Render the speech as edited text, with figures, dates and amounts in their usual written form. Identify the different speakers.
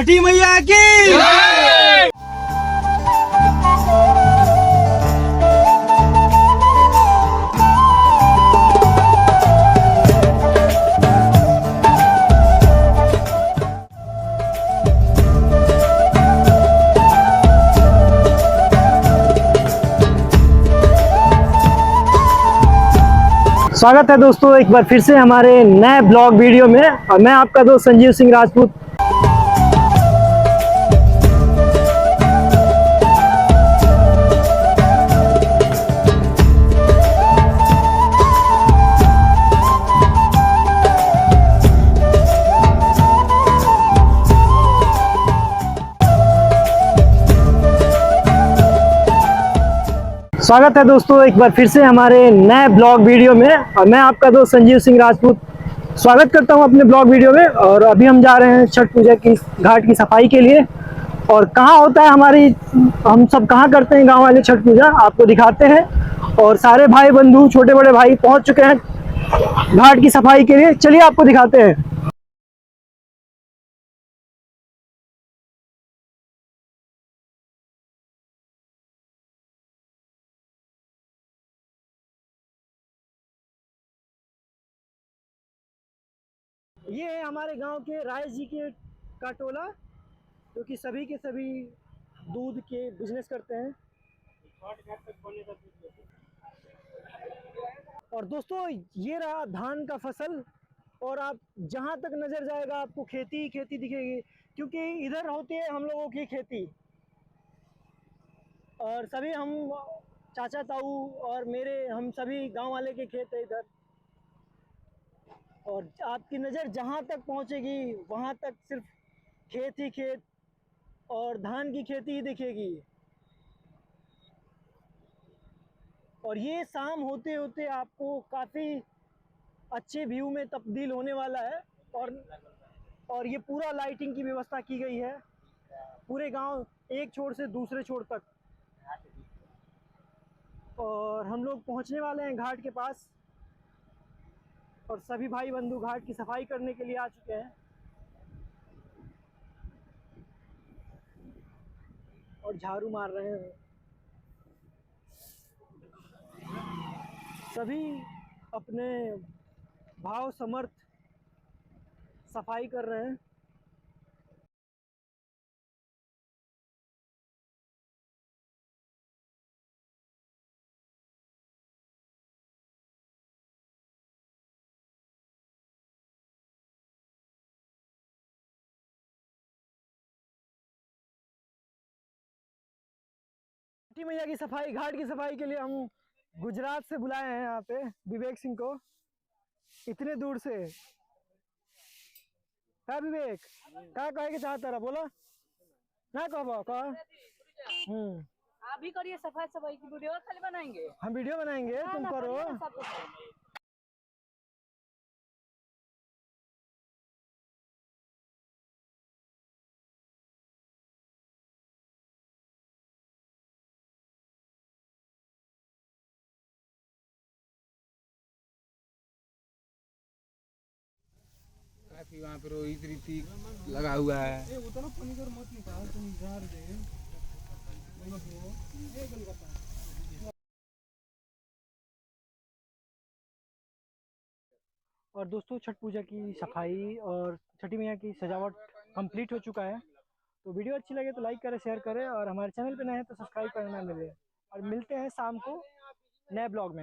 Speaker 1: छठी मैया की स्वागत है दोस्तों एक बार फिर से हमारे नए ब्लॉग वीडियो में। और मैं आपका दोस्त संजीव सिंह राजपूत। स्वागत है दोस्तों एक बार फिर से हमारे नए ब्लॉग वीडियो में। और मैं आपका दोस्त संजीव सिंह राजपूत स्वागत करता हूं अपने ब्लॉग वीडियो में। और अभी हम जा रहे हैं छठ पूजा की घाट की सफाई के लिए। और कहाँ होता है हम सब कहाँ करते हैं गांव वाले छठ पूजा, आपको दिखाते हैं। और सारे भाई बंधु छोटे बड़े भाई पहुंच चुके हैं घाट की सफाई के लिए। चलिए आपको दिखाते हैं। ये है हमारे गांव के राय जी के का टोला, जो कि सभी के सभी दूध के बिजनेस करते हैं। और दोस्तों ये रहा धान का फसल। और आप जहां तक नजर जाएगा आपको खेती ही खेती दिखेगी, क्योंकि इधर होती है हम लोगों की खेती। और सभी हम चाचा ताऊ और मेरे हम सभी गांव वाले के खेत है इधर। और आपकी नज़र जहां तक पहुंचेगी वहां तक सिर्फ खेत ही खेत और धान की खेती ही दिखेगी। और ये शाम होते होते आपको काफ़ी अच्छे व्यू में तब्दील होने वाला है। और ये पूरा लाइटिंग की व्यवस्था की गई है पूरे गांव, एक छोर से दूसरे छोर तक। और हम लोग पहुंचने वाले हैं घाट के पास। और सभी भाई बंधु घाट की सफाई करने के लिए आ चुके हैं और झाड़ू मार रहे हैं। सभी अपने भाव समर्थ सफाई कर रहे हैं। छठी मैया की सफाई, घाट की सफाई के लिए हम गुजरात से बुलाए हैं यहाँ पे विवेक सिंह को, इतने दूर से। क्या विवेक, क्या कहे के चाहता रहा, बोला ना कह।
Speaker 2: आप भी करिए सफाई सफाई की वीडियो खाली बनाएंगे,
Speaker 1: हम वीडियो बनाएंगे, तुम करो।
Speaker 3: काफी वहाँ पे रोहित ऋतिक लगा हुआ है।
Speaker 1: और दोस्तों छठ पूजा की सफाई और छठी मैया की सजावट कंप्लीट हो चुका है। तो वीडियो अच्छी लगे तो लाइक करें, शेयर करें, और हमारे चैनल पे नए हैं तो सब्सक्राइब करना ना मिले। और मिलते हैं शाम को नए ब्लॉग में।